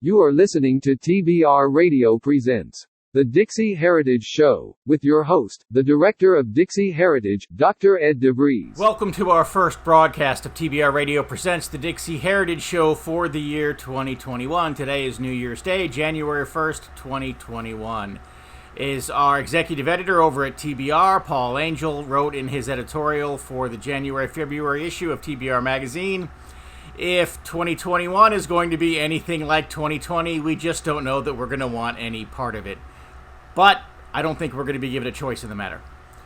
You are listening to TBR Radio presents the DIXIE Heritage Show, with your host, the Director of DIXIE Heritage, Dr. Ed DeVries. Welcome to our first broadcast of TBR Radio presents the DIXIE Heritage Show for the year 2021. Today is New Year's Day, January 1st, 2021. Is our executive editor over at TBR, Paul Angel, wrote in his editorial for the January-February issue of TBR Magazine, if 2021 is going to be anything like 2020, we just don't know that we're going to want any part of it. But I don't think we're going to be given a choice in the matter.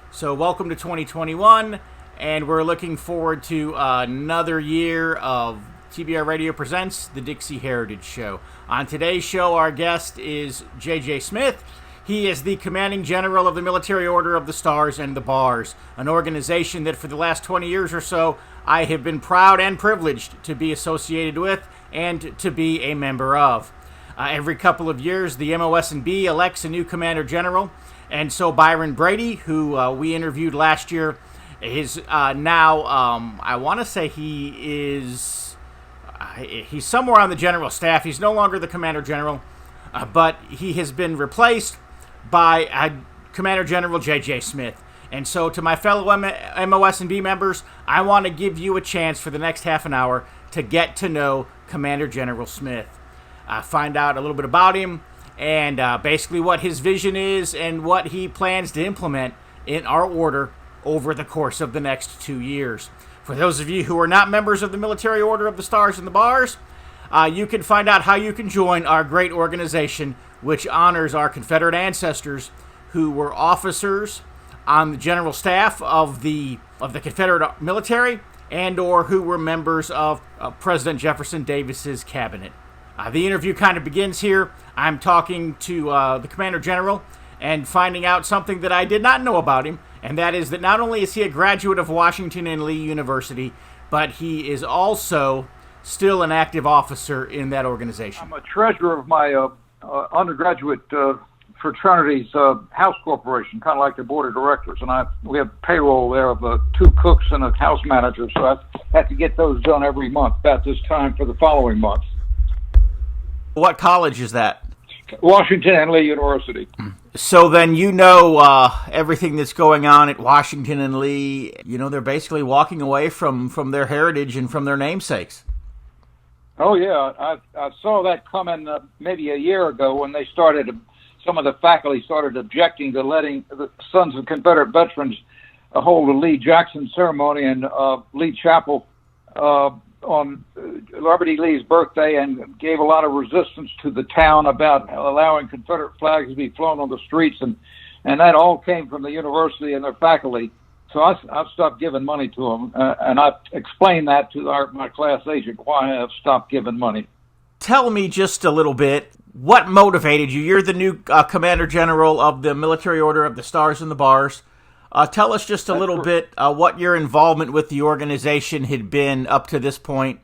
So welcome to 2021, and we're looking forward to another year of TBR Radio Presents the DIXIE Heritage Show. On today's show, our guest is J.J. Smith. He is the Commanding General of the Military Order of the Stars and the Bars, an organization that for the last 20 years or so I have been proud and privileged to be associated with and to be a member of. Every couple of years, the MOS&B elects a new Commander General, and so Byron Brady, who we interviewed last year, is now, I want to say he's somewhere on the General Staff. He's no longer the Commander General, but he has been replaced by Commander General J.J. Smith. And so to my fellow MOS&B members, I want to give you a chance for the next half an hour to get to know Commander General Smith. Find out a little bit about him and basically what his vision is and what he plans to implement in our order over the course of the next 2 years. For those of you who are not members of the Military Order of the Stars and the Bars, you can find out how you can join our great organization which honors our Confederate ancestors who were officers on the general staff of the Confederate military and or who were members of President Jefferson Davis's cabinet. The interview kind of begins here. I'm talking to the Commander General and finding out something that I did not know about him, and that is that not only is he a graduate of Washington and Lee University, but he is also still an active officer in that organization. I'm a treasurer of my undergraduate fraternity's house corporation, kind of like the board of directors, and we have payroll there of 2 cooks and a house manager, so I have to get those done every month about this time for the following month. What college is that? Washington and Lee University. So then you know everything that's going on at Washington and Lee. You know, they're basically walking away from their heritage and from their namesakes. Oh, yeah. I saw that coming maybe a year ago when they some of the faculty started objecting to letting the Sons of Confederate Veterans hold a Lee Jackson ceremony in Lee Chapel on Robert E. Lee's birthday, and gave a lot of resistance to the town about allowing Confederate flags to be flown on the streets, and that all came from the university and their faculty. So I stopped giving money to them, and I explained that to my class agent, why I have stopped giving money. Tell me just a little bit, what motivated you? You're the new Commander General of the Military Order of the Stars and the Bars. Tell us just a little bit what your involvement with the organization had been up to this point,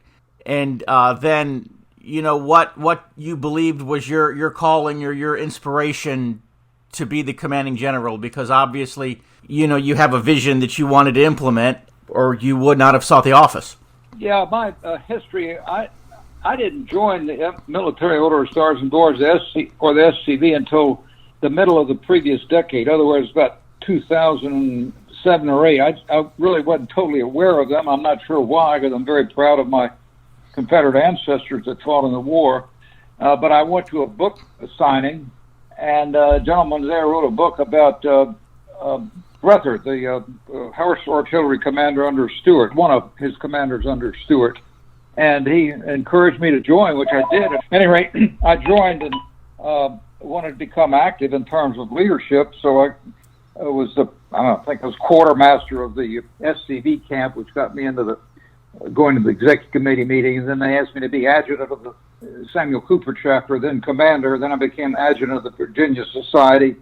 and then, you know, what you believed was your calling or your inspiration to be the Commanding General, because obviously, you know, you have a vision that you wanted to implement, or you would not have sought the office. Yeah, my history, I didn't join the Military Order of Stars and Bars, the SCV, until the middle of the previous decade. In other words, about 2007 or 8. I really wasn't totally aware of them. I'm not sure why, because I'm very proud of my Confederate ancestors that fought in the war. But I went to a book signing, and a gentleman there wrote a book about Breathitt, the horse artillery commander under Stuart, one of his commanders under Stuart. And he encouraged me to join, which I did. At any rate, I joined and wanted to become active in terms of leadership. So I was I think I was quartermaster of the SCV camp, which got me into going to the executive committee meetings. Then they asked me to be adjutant of the Samuel Cooper chapter, then commander. Then I became adjutant of the Virginia Society.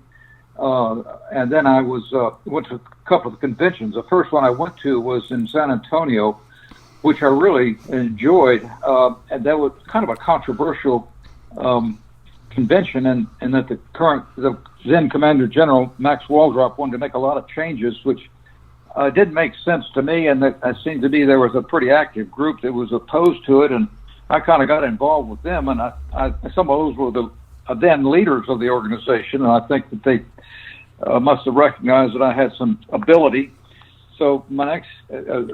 And then I went to a couple of conventions. The first one I went to was in San Antonio, which I really enjoyed. And that was kind of a controversial convention, and that the then Commander General Max Waldrop wanted to make a lot of changes, which didn't make sense to me, and that it seemed to me there was a pretty active group that was opposed to it, and I kind of got involved with them, and some of those were the then leaders of the organization, and I think that they must have recognized that I had some ability. So my next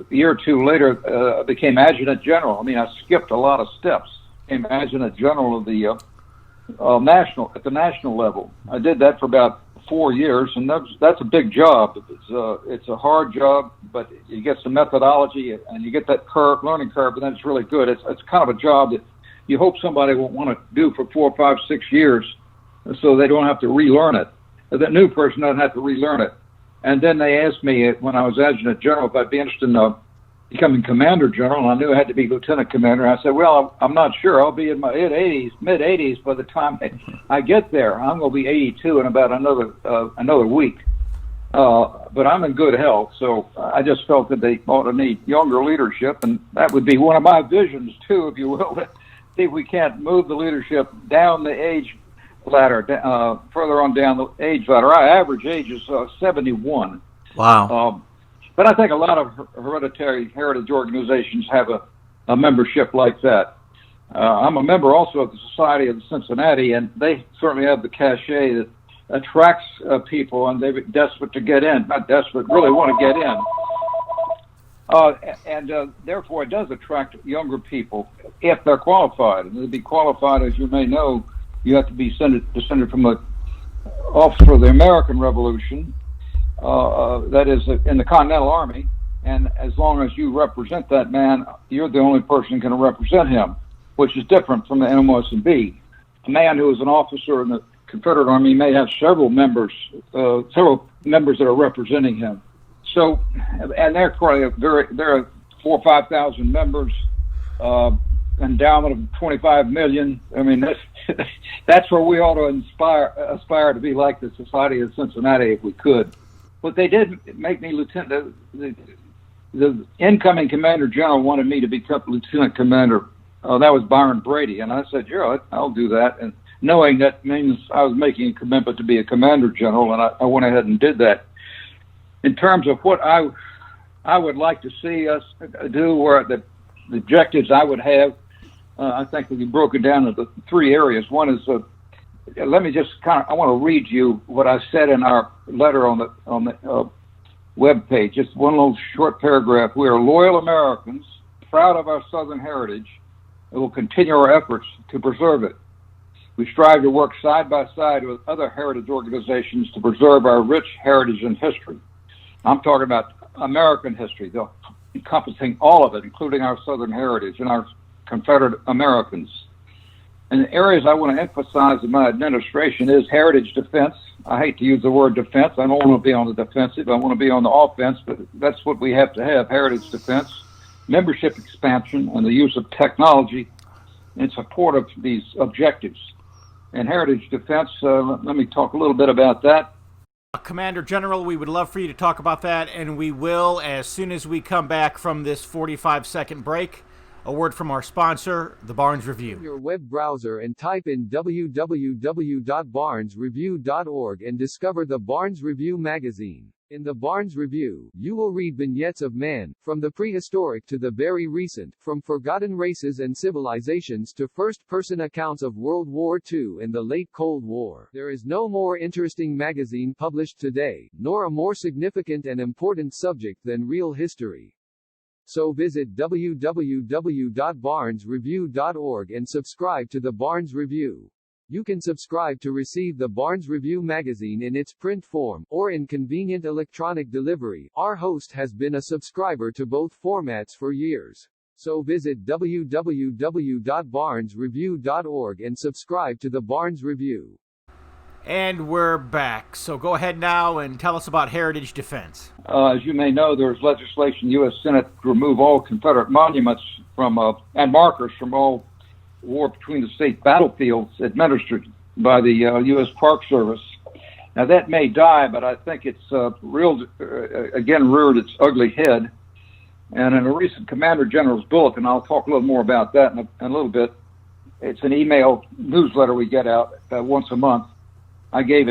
year or two later, I became adjutant general. I mean, I skipped a lot of steps. Became adjutant general of the at the national level. I did that for about 4 years, and that's a big job. It's a hard job, but you get some methodology and you get that learning curve, and then it's really good. It's kind of a job that you hope somebody will want to do for 4, 5, 6 years, so they don't have to relearn it. That new person doesn't have to relearn it. And then they asked me when I was adjutant general if I'd be interested in becoming commander general, and I knew I had to be lieutenant commander. I said, well, I'm not sure. I'll be in my mid-80s by the time I get there. I'm going to be 82 in about another week. But I'm in good health, so I just felt that they ought to need younger leadership, and that would be one of my visions, too, if you will, to see if we can't move the leadership down the age ladder, further on down the age ladder. Our average age is 71. Wow. But I think a lot of hereditary heritage organizations have a membership like that. I'm a member also of the Society of Cincinnati, and they certainly have the cachet that attracts people, and they're desperate to get in. Not desperate, really want to get in. And therefore, it does attract younger people if they're qualified. And to be qualified, as you may know, you have to be descended from an officer of the American Revolution, that is in the Continental Army, and as long as you represent that man, you're the only person going to represent him, which is different from the NMOS&B. A man who is an officer in the Confederate Army may have several members that are representing him. So, and they're probably there are 4,000 or 5,000 members. Endowment of 25 million. I mean, that's where we ought to aspire to be like the Society of Cincinnati if we could. But they did make me lieutenant. The incoming commander general wanted me to become lieutenant commander. That was Byron Brady, and I said, "Yeah, I'll do that." And knowing that means I was making a commitment to be a commander general, and I went ahead and did that. In terms of what I would like to see us do, or the objectives I would have, I think we can broken down into 3 areas. One is, let me just I want to read you what I said in our letter on the web page. Just one little short paragraph. We are loyal Americans, proud of our Southern heritage, and will continue our efforts to preserve it. We strive to work side by side with other heritage organizations to preserve our rich heritage and history. I'm talking about American history, though, encompassing all of it, including our Southern heritage and our Confederate Americans. And the areas I want to emphasize in my administration is heritage defense. I hate to use the word defense. I don't want to be on the defensive. I want to be on the offense, but that's what we have to have, heritage defense, membership expansion, and the use of technology in support of these objectives. And heritage defense, let me talk a little bit about that. Commander General, we would love for you to talk about that, and we will as soon as we come back from this 45-second break. A word from our sponsor, the Barnes Review. Your web browser and type in www.barnesreview.org and discover the Barnes Review magazine. In the Barnes Review, you will read vignettes of man, from the prehistoric to the very recent, from forgotten races and civilizations to first-person accounts of World War II and the late Cold War. There is no more interesting magazine published today, nor a more significant and important subject than real history. So visit www.barnesreview.org and subscribe to the Barnes Review. You can subscribe to receive the Barnes Review magazine in its print form, or in convenient electronic delivery. Our host has been a subscriber to both formats for years. So visit www.barnesreview.org and subscribe to the Barnes Review. And we're back. So go ahead now and tell us about heritage defense. As you may know, there's legislation in the U.S. Senate to remove all Confederate monuments from and markers from all war between the state battlefields administered by the U.S. Park Service. Now, that may die, but I think it's reared its ugly head. And in a recent Commander General's bulletin, I'll talk a little more about that in a little bit. It's an email newsletter we get out once a month. I gave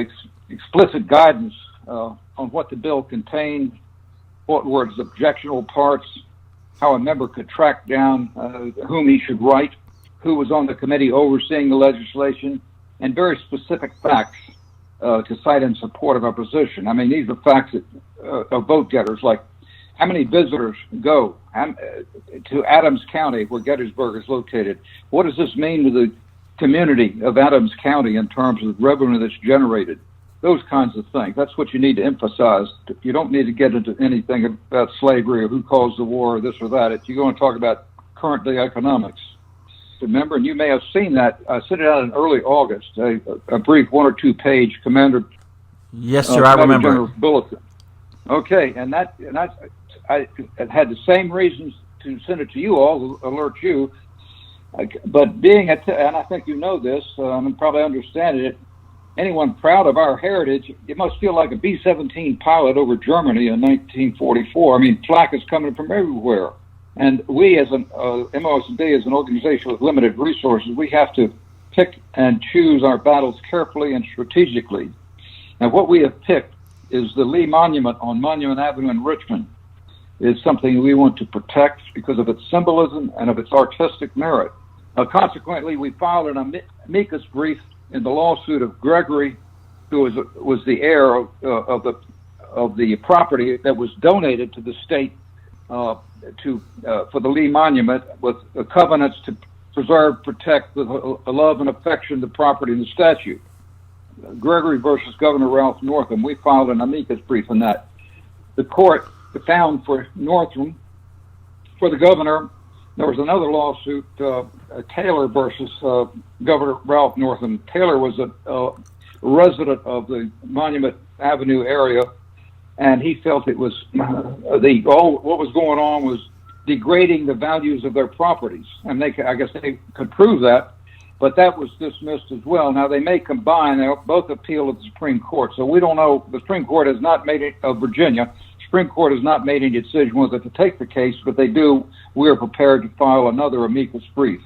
explicit guidance on what the bill contained, what were its objectionable parts, how a member could track down whom he should write, who was on the committee overseeing the legislation, and very specific facts to cite in support of our position. I mean, these are facts of vote getters, like how many visitors go to Adams County, where Gettysburg is located. What does this mean to the community of Adams County in terms of the revenue that's generated? Those kinds of things. That's what you need to emphasize. You don't need to get into anything about slavery or who caused the war or this or that. If you're going to talk about current day economics. Remember, and you may have seen that, I sent it out in early August, a brief 1 or 2 page Commander. Yes, sir, I remember. General bulletin. Okay, and I had the same reasons to send it to you all, to alert you. But being and I think you know this, and probably understand it, anyone proud of our heritage, it must feel like a B-17 pilot over Germany in 1944. I mean, flak is coming from everywhere. And we, as an MOSB, as an organization with limited resources, we have to pick and choose our battles carefully and strategically. And what we have picked is the Lee Monument on Monument Avenue in Richmond. Is something we want to protect because of its symbolism and of its artistic merit. Consequently, we filed an amicus brief in the lawsuit of Gregory, who was the heir of the property that was donated to the state for the Lee Monument, with covenants to preserve, protect with love and affection the property and the statue. Gregory versus Governor Ralph Northam. We filed an amicus brief on that. The court found for Northam, for the governor, there was another lawsuit, Taylor versus Governor Ralph Northam. Taylor was a resident of the Monument Avenue area, and he felt it was what was going on was degrading the values of their properties, and I guess they could prove that, but that was dismissed as well. Now they may combine; they both appeal to the Supreme Court, so we don't know. The Supreme Court has not made it of Virginia. Supreme Court has not made any decision whether to take the case, but they do. We are prepared to file another amicus brief.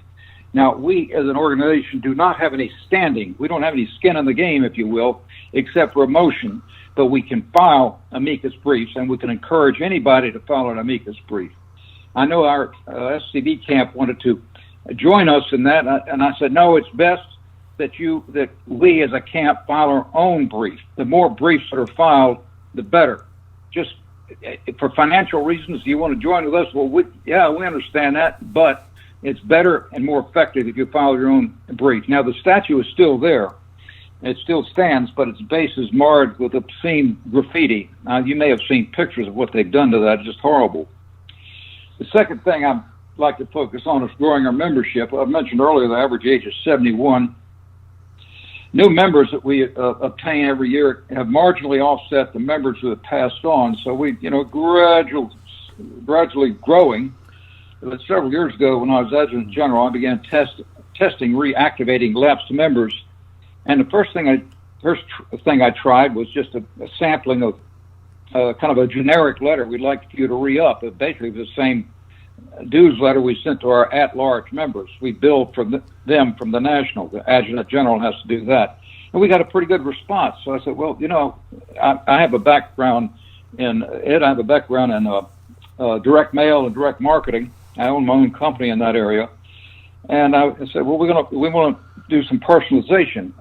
Now, we as an organization do not have any standing. We don't have any skin in the game, if you will, except for a motion, but we can file amicus briefs, and we can encourage anybody to file an amicus brief. I know our SCB camp wanted to join us in that, and I said, no, it's best that we as a camp file our own brief. The more briefs that are filed, the better. Just for financial reasons, you want to join with us? Well, we understand that, but it's better and more effective if you file your own brief. Now, the statue is still there. It still stands, but its base is marred with obscene graffiti. You may have seen pictures of what they've done to that. It's just horrible. The second thing I'd like to focus on is growing our membership. I mentioned earlier the average age is 71. New members that we obtain every year have marginally offset the members who have passed on. So we, gradually growing. But several years ago, when I was Adjutant General, I began testing reactivating lapsed members. And the first thing I tried was just a sampling of kind of a generic letter we'd like you to re-up. It basically was the same dues letter we sent to our at-large members. We billed from them from the national. The Adjutant General has to do that. And we got a pretty good response. So I said, well, I have a background in it. I have a background in direct mail and direct marketing. I own my own company in that area. And I said, well, we want to do some personalization.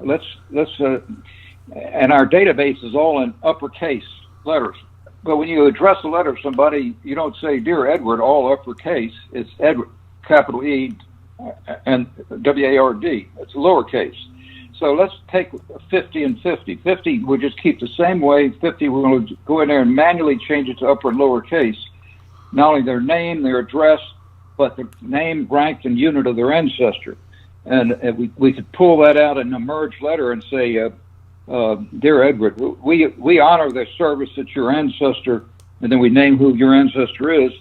And our database is all in uppercase letters. But when you address a letter to somebody, you don't say, Dear Edward, all uppercase. It's Edward, capital E, and W-A-R-D. It's lowercase. So let's take 50 and 50. 50, we'll just keep the same way. 50, we're going to go in there and manually change it to upper and lowercase. Not only their name, their address, but the name, rank, and unit of their ancestor. And we could pull that out in a merged letter and say, Dear Edward, we honor the service that your ancestor, and then we name who your ancestor is,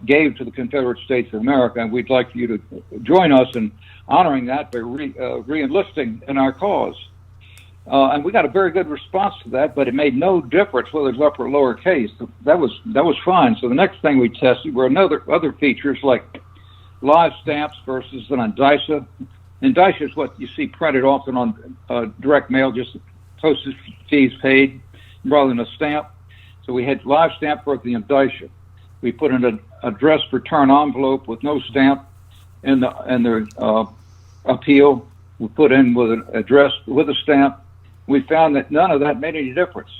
gave to the Confederate States of America, and we'd like you to join us in honoring that by re-enlisting in our cause. And we got a very good response to that, but it made no difference whether it's upper or lower case. That was fine. So the next thing we tested were other features like live stamps versus an indicia. Indicia is what you see printed often on direct mail, just postage fees paid rather than a stamp. So we had live stamp for the indicia. We put in an address return envelope with no stamp, in the appeal. We put in with an address with a stamp. We found that none of that made any difference.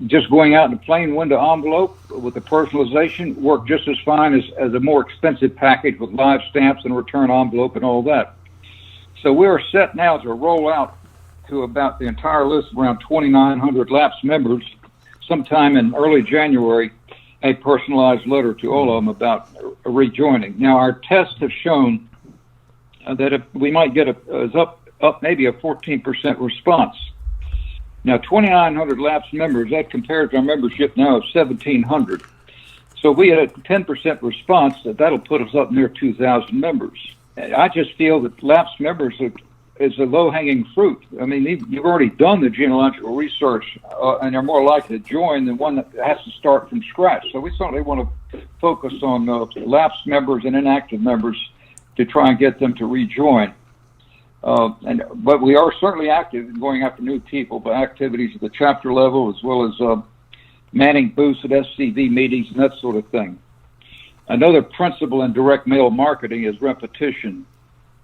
Just going out in a plain window envelope with the personalization worked just as fine as a more expensive package with live stamps and return envelope and all that. So we're set now to roll out to about the entire list of around 2,900 lapsed members sometime in early January, a personalized letter to all of them about rejoining. Now, our tests have shown that if we might get up maybe a 14% response. Now, 2,900 lapsed members, that compares to our membership now of 1,700. So we had a 10% response, that'll put us up near 2,000 members. I just feel that lapsed members is a low-hanging fruit. I mean, you've already done the genealogical research, and they're more likely to join than one that has to start from scratch. So we certainly want to focus on lapsed members and inactive members to try and get them to rejoin. But we are certainly active in going after new people by activities at the chapter level, as well as manning booths at SCV meetings and that sort of thing. Another principle in direct mail marketing is repetition.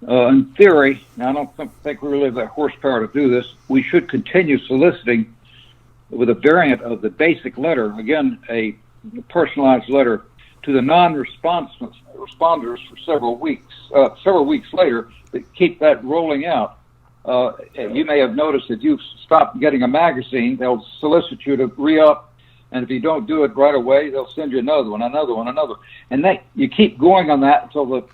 In theory, now I don't think we really have that horsepower to do this, we should continue soliciting with a variant of the basic letter, again, a personalized letter to the non-responders for several weeks. Several weeks later, keep that rolling out. You may have noticed that you've stopped getting a magazine, they'll solicit you to re-up, and if you don't do it right away, they'll send you another one. And you keep going on that until the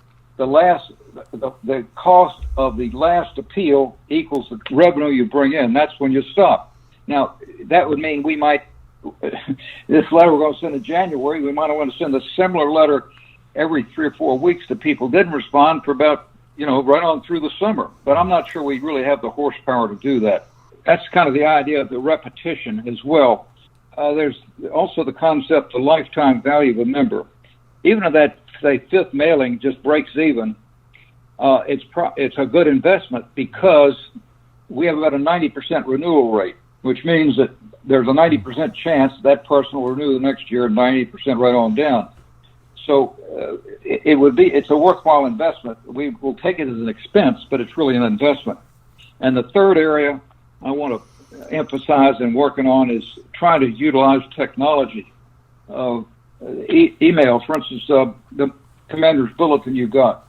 cost of the last appeal equals the revenue you bring in. That's when you stop. Now, that would mean we might, this letter we're going to send in January, we might want to send a similar letter every 3 or 4 weeks to people who didn't respond for about, right on through the summer. But I'm not sure we really have the horsepower to do that. That's kind of the idea of the repetition as well. There's also the concept of lifetime value of a member. Even if that, say, 5th mailing just breaks even, it's a good investment because we have about a 90% renewal rate, which means that there's a 90% chance that person will renew the next year, 90% right on down. So it's a worthwhile investment. We will take it as an expense, but it's really an investment. And the third area I want to emphasize and working on is trying to utilize technology. Email, for instance, the commander's bulletin you got.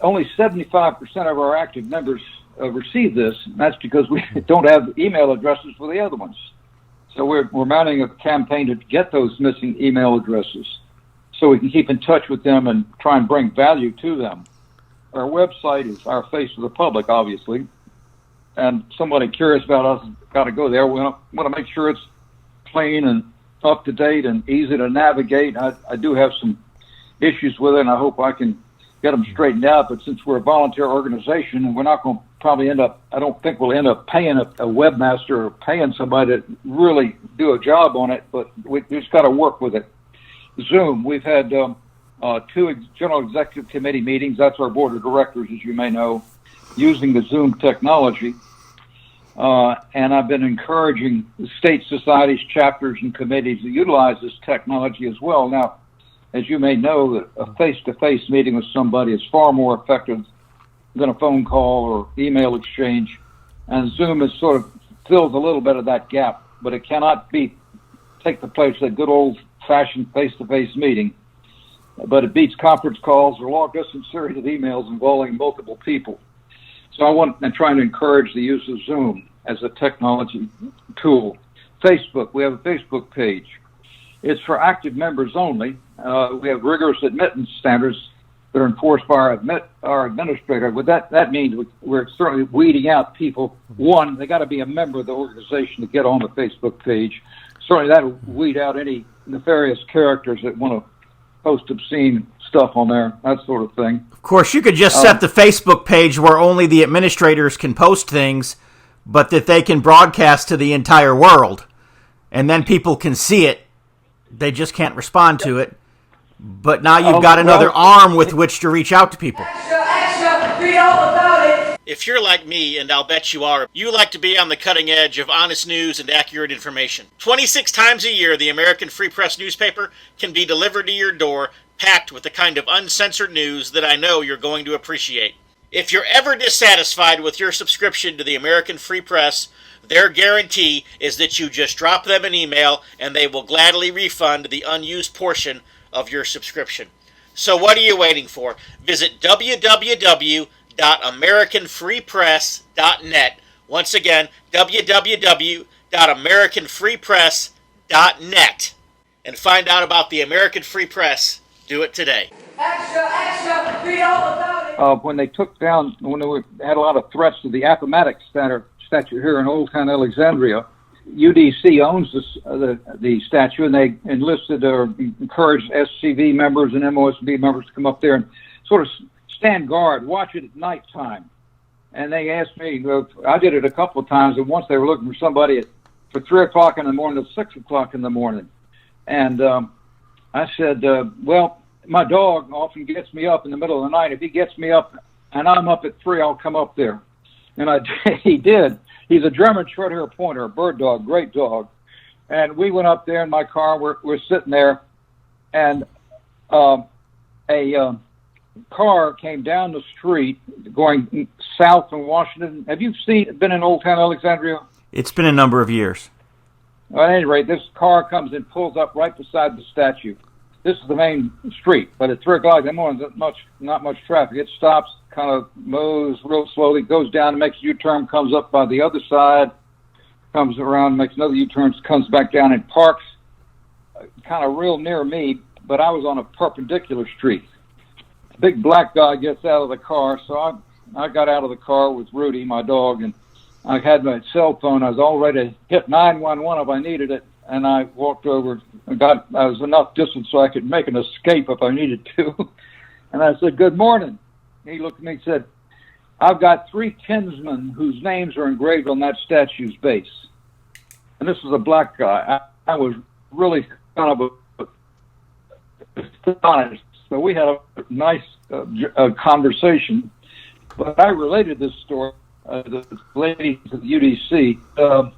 Only 75% of our active members receive this, and that's because we don't have email addresses for the other ones. So we're mounting a campaign to get those missing email addresses so we can keep in touch with them and try and bring value to them. Our website is our face to the public, obviously, and somebody curious about us has got to go there. We want to make sure it's clean and up to date and easy to navigate. I do have some issues with it, and I hope I can get them straightened out. But since we're a volunteer organization, and we're not going to probably I don't think we'll end up paying a webmaster or paying somebody to really do a job on it, but we just got to work with it. Zoom, we've had 2 General Executive Committee meetings. That's our board of directors, as you may know, using the Zoom technology. And I've been encouraging the state societies, chapters, and committees to utilize this technology as well. Now, as you may know, a face-to-face meeting with somebody is far more effective than a phone call or email exchange. And Zoom has sort of fills a little bit of that gap, but it cannot take the place of that good old-fashioned face-to-face meeting. But it beats conference calls or long-distance series of emails involving multiple people. So I'm trying to encourage the use of Zoom as a technology tool. Facebook, we have a Facebook page. It's for active members only. We have rigorous admittance standards that are enforced by our administrator. What that means, we're certainly weeding out people. One, they got to be a member of the organization to get on the Facebook page. Certainly that'll weed out any nefarious characters that want to post obscene stuff on there, that sort of thing. Of course, you could just set the Facebook page where only the administrators can post things, but that they can broadcast to the entire world. And then people can see it. They just can't respond to it. But now you've got another arm with which to reach out to people. Extra, read all about it. If you're like me, and I'll bet you are, you like to be on the cutting edge of honest news and accurate information. 26 times a year, the American Free Press newspaper can be delivered to your door packed with the kind of uncensored news that I know you're going to appreciate. If you're ever dissatisfied with your subscription to the American Free Press, their guarantee is that you just drop them an email and they will gladly refund the unused portion of your subscription. So what are you waiting for? Visit www.americanfreepress.net. Once again, www.americanfreepress.net. And find out about the American Free Press. Do it today. Extra, extra, read all about it. When they had a lot of threats to the Appomattox statue here in Old Town Alexandria, UDC owns the statue, and they enlisted or encouraged SCV members and MOSB members to come up there and sort of stand guard, watch it at nighttime. And they asked me, I did it a couple of times, and once they were looking for somebody for 3 o'clock in the morning to 6 o'clock in the morning. And I said, well, my dog often gets me up in the middle of the night. If he gets me up and I'm up at 3, I'll come up there. And he did. He's a German short-hair pointer, a bird dog, great dog. And we went up there in my car. We're sitting there, and a car came down the street going south from Washington. Have you been in Old Town Alexandria? It's been a number of years. Well, at any rate, this car comes and pulls up right beside the statue. This is the main street, but at 3 o'clock in the morning, not much traffic. It stops, kind of moves real slowly, goes down and makes a U-turn, comes up by the other side, comes around, makes another U-turn, comes back down and parks kind of real near me, but I was on a perpendicular street. A big black guy gets out of the car, so I got out of the car with Rudy, my dog, and I had my cell phone. I was all ready to hit 911 if I needed it, and I walked over. I was enough distance so I could make an escape if I needed to. And I said, "Good morning." He looked at me and said, "I've got 3 kinsmen whose names are engraved on that statue's base." And this was a black guy. I was really kind of astonished. So we had a nice conversation. But I related this story to the ladies of the UDC. At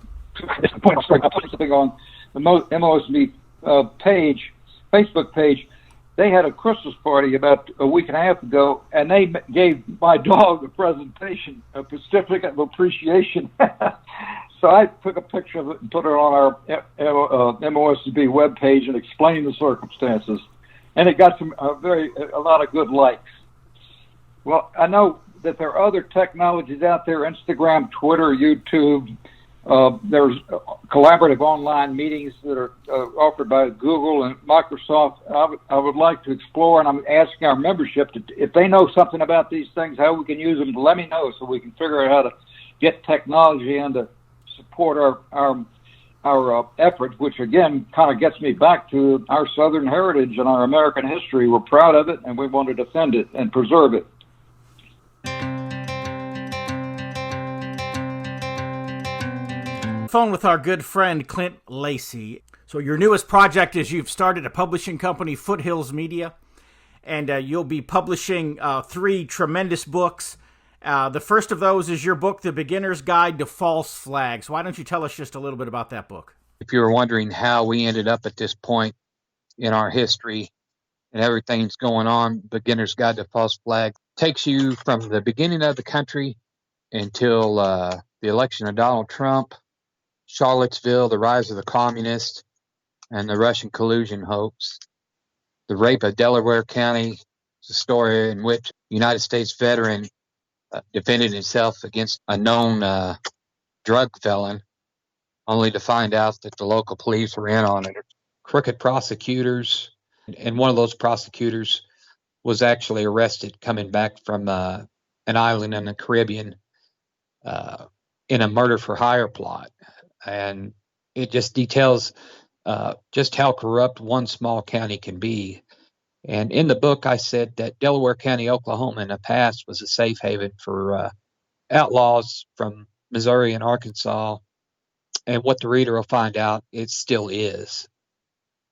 the point I put something on the MOSB page, Facebook page. They had a Christmas party about a week and a half ago, and they gave my dog a presentation, a certificate of appreciation. So I took a picture of it and put it on our MOSB webpage and explained the circumstances. And it got a lot of good likes. Well, I know that there are other technologies out there, Instagram, Twitter, YouTube. There's collaborative online meetings that are offered by Google and Microsoft. I would like to explore, and I'm asking our membership if they know something about these things, how we can use them, let me know so we can figure out how to get technology and to support our efforts, which again kind of gets me back to our Southern heritage and our American history. We're proud of it, and we want to defend it and preserve it. Phone with our good friend Clint Lacey. So your newest project is you've started a publishing company, Foothills Media, and you'll be publishing 3 tremendous books. The first of those is your book, The Beginner's Guide to False Flags. Why don't you tell us just a little bit about that book? If you were wondering how we ended up at this point in our history and everything's going on, Beginner's Guide to False Flag takes you from the beginning of the country until the election of Donald Trump, Charlottesville, the rise of the communists, and the Russian collusion hoax. The rape of Delaware County is a story in which a United States veteran defended himself against a known drug felon, only to find out that the local police were in on it. Crooked prosecutors, and one of those prosecutors was actually arrested coming back from an island in the Caribbean in a murder for hire plot. And it just details just how corrupt one small county can be. And in the book, I said that Delaware County, Oklahoma, in the past was a safe haven for outlaws from Missouri and Arkansas. And what the reader will find out, it still is.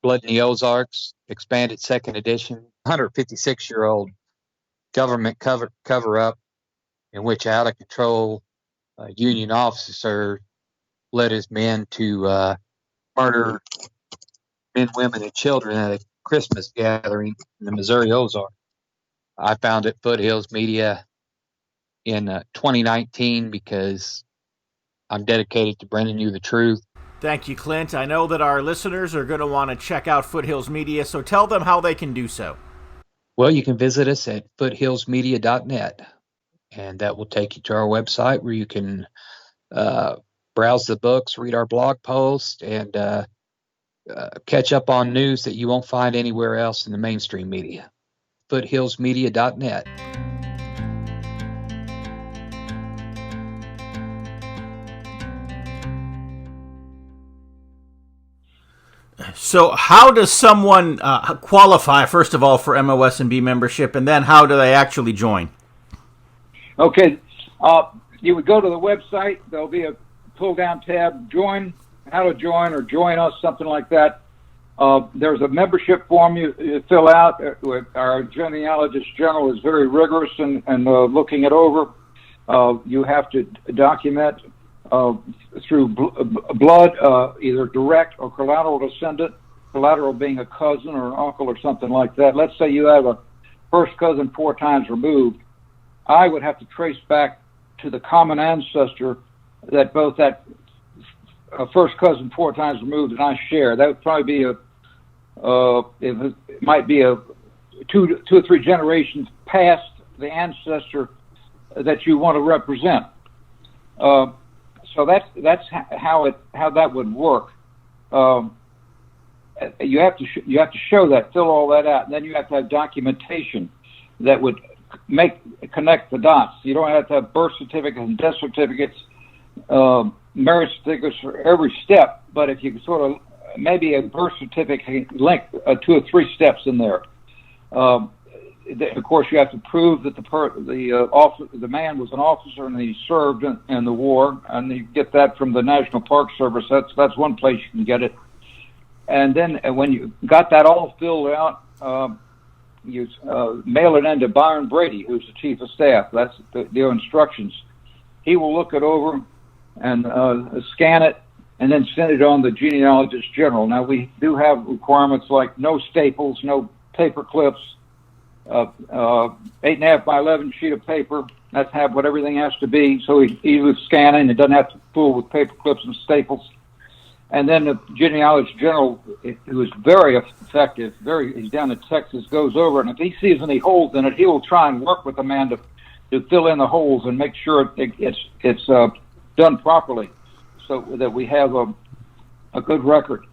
Blood in the Ozarks, expanded 2nd edition, 156-year-old government cover-up in which out-of-control Union officer led his men to murder men, women, and children at a Christmas gathering in the Missouri Ozark. I founded Foothills Media in 2019 because I'm dedicated to bringing you the truth. Thank you, Clint. I know that our listeners are going to want to check out Foothills Media, so tell them how they can do so. Well, you can visit us at foothillsmedia.net, and that will take you to our website where you can browse the books, read our blog posts, and catch up on news that you won't find anywhere else in the mainstream media. foothillsmedia.net. So how does someone qualify, first of all, for MOS&B membership, and then how do they actually join? Okay, you would go to the website. There'll be a pull-down tab, join, how to join, or join us, something like that. There's a membership form you fill out. Our genealogist general is very rigorous and looking it over. You have to document through blood, either direct or collateral descendant, collateral being a cousin or an uncle or something like that. Let's say you have a first cousin 4 times removed. I would have to trace back to the common ancestor that both that first cousin 4 times removed and I share. That would probably be it might be a two or three generations past the ancestor that you want to represent. So that's how that would work. You have to show that, fill all that out, and then you have to have documentation that would connect the dots. You don't have to have birth certificates and death certificates, marriage certificates for every step. But if you sort of maybe a birth certificate link 2 or 3 steps in there. Of course, you have to prove that the man was an officer and he served in the war, and you get that from the National Park Service. That's one place you can get it. And then when you got that all filled out, you mail it in to Byron Brady, who's the chief of staff. That's the instructions. He will look it over and scan it, and then send it on the genealogist general. Now, we do have requirements like no staples, no paper clips, 8.5 by 11 sheet of paper. That's what everything has to be. So he was scanning. It doesn't have to fool with paper clips and staples. And then the genealogist general, who is very effective, he's down in Texas, goes over it. And if he sees any holes in it, he will try and work with the man to fill in the holes and make sure it's done properly, so that we have a good record.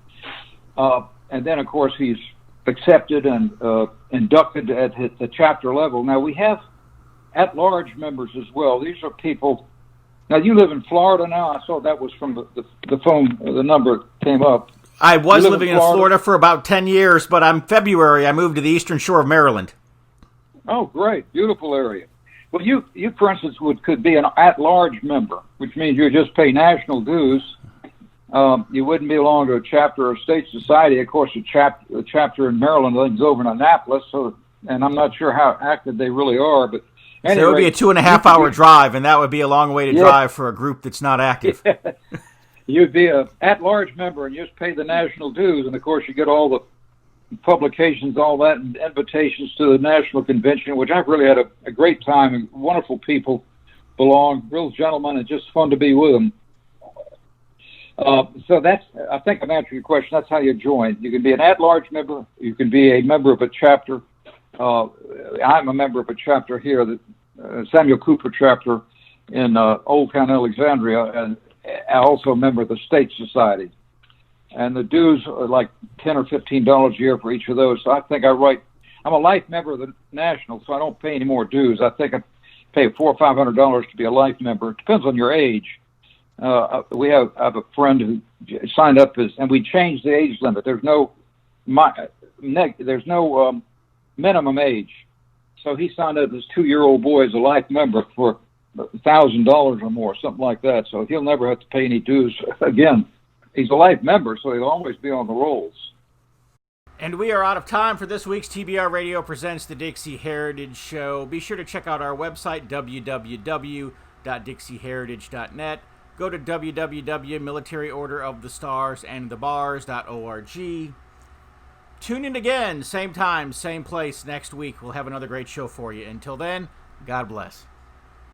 And then, of course, he's accepted and inducted at the chapter level. Now, we have at-large members as well. These are people. Now, you live in Florida now. I saw that was from the phone, the number came up. I was living in Florida for about 10 years, but in February I moved to the eastern shore of Maryland. Oh, great. Beautiful area. Well, you for instance, could be an at-large member, which means you just pay national dues. You wouldn't belong to a chapter or state society. Of course, the chapter in Maryland is over in Annapolis, and I'm not sure how active they really are, but anyway, so it would be a 2.5-hour drive, and that would be a long way to drive for a group that's not active. Yeah. You'd be a at-large member and just pay the national dues, and of course you get all the publications, all that, and invitations to the national convention, which I've really had a great time. And wonderful people belong, real gentlemen, and just fun to be with them. So I think I'm answering your question. That's how you join. You can be an at-large member. You can be a member of a chapter. I'm a member of a chapter here, the Samuel Cooper chapter in Old Town Alexandria, and also a member of the State Society. And the dues are like $10 or $15 a year for each of those. So I think I'm a life member of the National, so I don't pay any more dues. I think I pay $400 or $500 to be a life member. It depends on your age. I have a friend who signed up and we changed the age limit. There's no minimum age. So he signed up as 2-year-old boy as a life member for $1,000 or more, something like that. So he'll never have to pay any dues again. He's a life member, so he'll always be on the rolls. And we are out of time for this week's TBR Radio Presents the Dixie Heritage Show. Be sure to check out our website, www.dixieheritage.net. Go to www.militaryorderofthestarsandthebars.org. Tune in again, same time, same place next week. We'll have another great show for you. Until then, God bless.